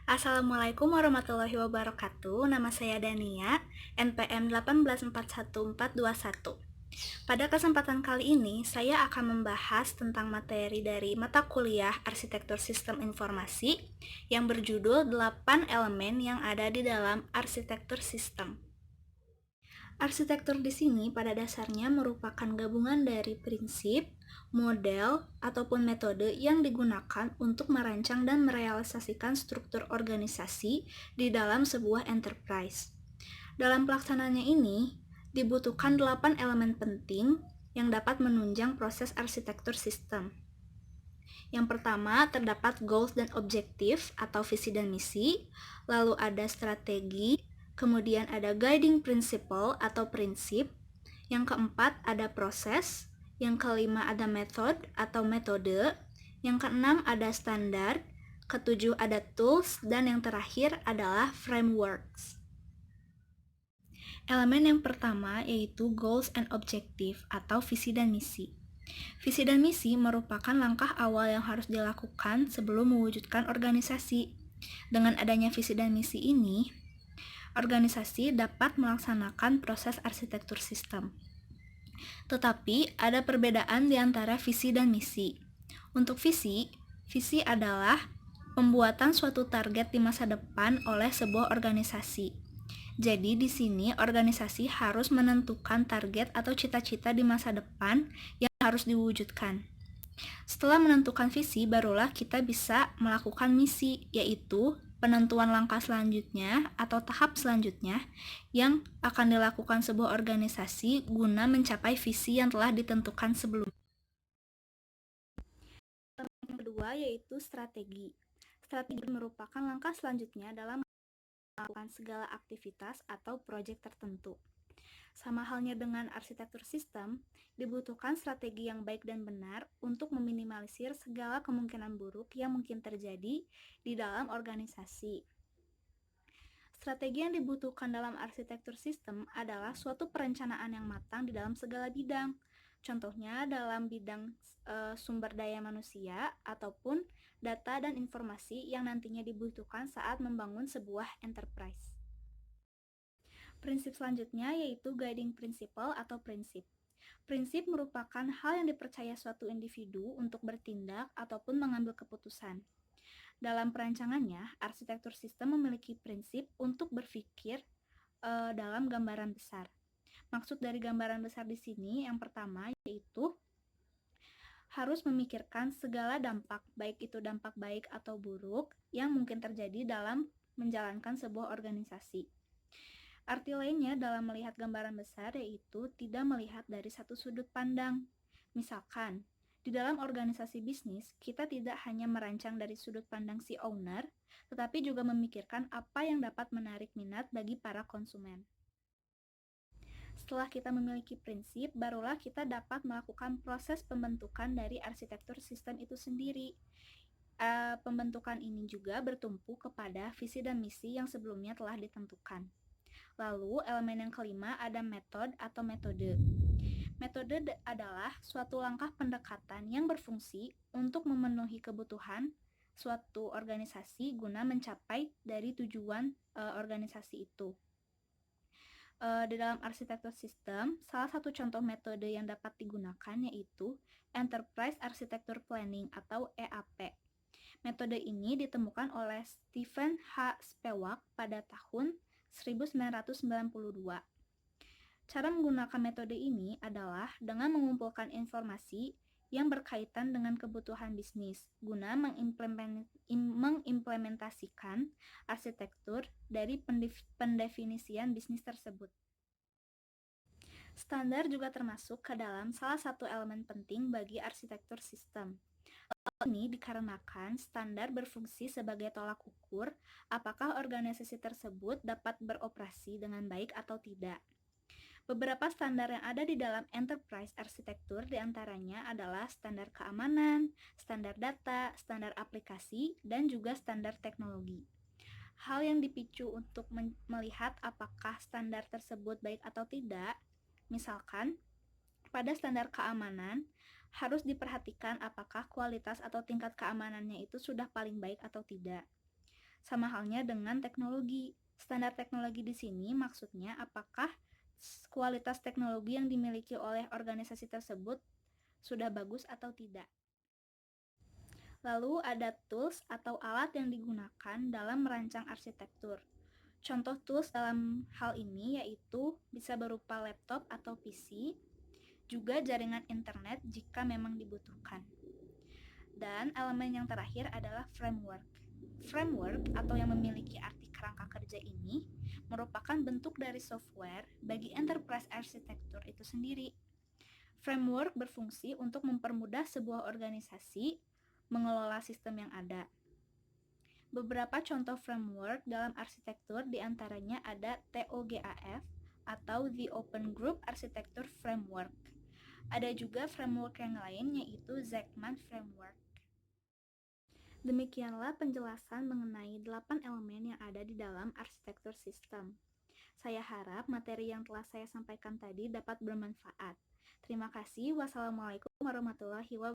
Assalamualaikum warahmatullahi wabarakatuh. Nama saya Dania, NPM 1841421. Pada kesempatan kali ini, saya akan membahas tentang materi dari mata kuliah Arsitektur Sistem Informasi yang berjudul 8 elemen yang ada di dalam arsitektur sistem. Arsitektur di sini pada dasarnya merupakan gabungan dari prinsip, model, ataupun metode yang digunakan untuk merancang dan merealisasikan struktur organisasi di dalam sebuah enterprise. Dalam pelaksanaannya ini, dibutuhkan 8 elemen penting yang dapat menunjang proses arsitektur sistem. Yang pertama, terdapat goals dan objektif atau visi dan misi, lalu ada strategi, kemudian ada guiding principle atau prinsip, yang keempat ada proses, yang kelima ada method atau metode, yang keenam ada standar, ketujuh ada tools, dan yang terakhir adalah frameworks. Elemen yang pertama yaitu goals and objective atau visi dan misi. Visi dan misi merupakan langkah awal yang harus dilakukan sebelum mewujudkan organisasi. Dengan adanya visi dan misi ini, organisasi dapat melaksanakan proses arsitektur sistem. Tetapi ada perbedaan di antara visi dan misi. Untuk visi adalah pembuatan suatu target di masa depan oleh sebuah organisasi. Jadi di sini organisasi harus menentukan target atau cita-cita di masa depan yang harus diwujudkan. Setelah menentukan visi, barulah kita bisa melakukan misi, yaitu penentuan langkah selanjutnya atau tahap selanjutnya yang akan dilakukan sebuah organisasi guna mencapai visi yang telah ditentukan sebelumnya. Yang kedua yaitu strategi. Strategi merupakan langkah selanjutnya dalam melakukan segala aktivitas atau proyek tertentu. Sama halnya dengan arsitektur sistem, dibutuhkan strategi yang baik dan benar untuk meminimalisir segala kemungkinan buruk yang mungkin terjadi di dalam organisasi. Strategi yang dibutuhkan dalam arsitektur sistem adalah suatu perencanaan yang matang di dalam segala bidang. Contohnya dalam bidang sumber daya manusia ataupun data dan informasi yang nantinya dibutuhkan saat membangun sebuah enterprise. Prinsip selanjutnya yaitu guiding principle atau prinsip. Prinsip merupakan hal yang dipercaya suatu individu untuk bertindak ataupun mengambil keputusan. Dalam perancangannya, arsitektur sistem memiliki prinsip untuk berpikir dalam gambaran besar. Maksud dari gambaran besar di sini yang pertama yaitu harus memikirkan segala dampak, baik itu dampak baik atau buruk yang mungkin terjadi dalam menjalankan sebuah organisasi. Arti lainnya dalam melihat gambaran besar yaitu tidak melihat dari satu sudut pandang. Misalkan, di dalam organisasi bisnis, kita tidak hanya merancang dari sudut pandang si owner, tetapi juga memikirkan apa yang dapat menarik minat bagi para konsumen. Setelah kita memiliki prinsip, barulah kita dapat melakukan proses pembentukan dari arsitektur sistem itu sendiri. Pembentukan ini juga bertumpu kepada visi dan misi yang sebelumnya telah ditentukan. Lalu, elemen yang kelima ada metode atau metode. Metode adalah suatu langkah pendekatan yang berfungsi untuk memenuhi kebutuhan suatu organisasi guna mencapai dari tujuan organisasi itu. Di dalam arsitektur sistem, salah satu contoh metode yang dapat digunakan yaitu Enterprise Architecture Planning atau EAP. Metode ini ditemukan oleh Stephen H. Spewak pada tahun 1992. Cara menggunakan metode ini adalah dengan mengumpulkan informasi yang berkaitan dengan kebutuhan bisnis guna mengimplementasikan arsitektur dari pendefinisian bisnis tersebut. Standar juga termasuk ke dalam salah satu elemen penting bagi arsitektur sistem. Ini dikarenakan standar berfungsi sebagai tolak ukur apakah organisasi tersebut dapat beroperasi dengan baik atau tidak. Beberapa standar yang ada di dalam enterprise arsitektur diantaranya adalah standar keamanan, standar data, standar aplikasi, dan juga standar teknologi. Hal yang dipicu untuk melihat apakah standar tersebut baik atau tidak, misalkan pada standar keamanan, harus diperhatikan apakah kualitas atau tingkat keamanannya itu sudah paling baik atau tidak. Sama halnya dengan teknologi. Standar teknologi di sini maksudnya apakah kualitas teknologi yang dimiliki oleh organisasi tersebut sudah bagus atau tidak. Lalu ada tools atau alat yang digunakan dalam merancang arsitektur. Contoh tools dalam hal ini yaitu bisa berupa laptop atau PC, juga jaringan internet jika memang dibutuhkan. Dan elemen yang terakhir adalah framework. Framework atau yang memiliki arti kerangka kerja ini merupakan bentuk dari software bagi enterprise arsitektur itu sendiri. Framework berfungsi untuk mempermudah sebuah organisasi mengelola sistem yang ada. Beberapa contoh framework dalam arsitektur diantaranya ada TOGAF atau The Open Group Architecture Framework. Ada juga framework yang lain yaitu Zechman Framework. Demikianlah penjelasan mengenai 8 elemen yang ada di dalam arsitektur sistem. Saya harap materi yang telah saya sampaikan tadi dapat bermanfaat. Terima kasih. Wassalamualaikum warahmatullahi wabarakatuh.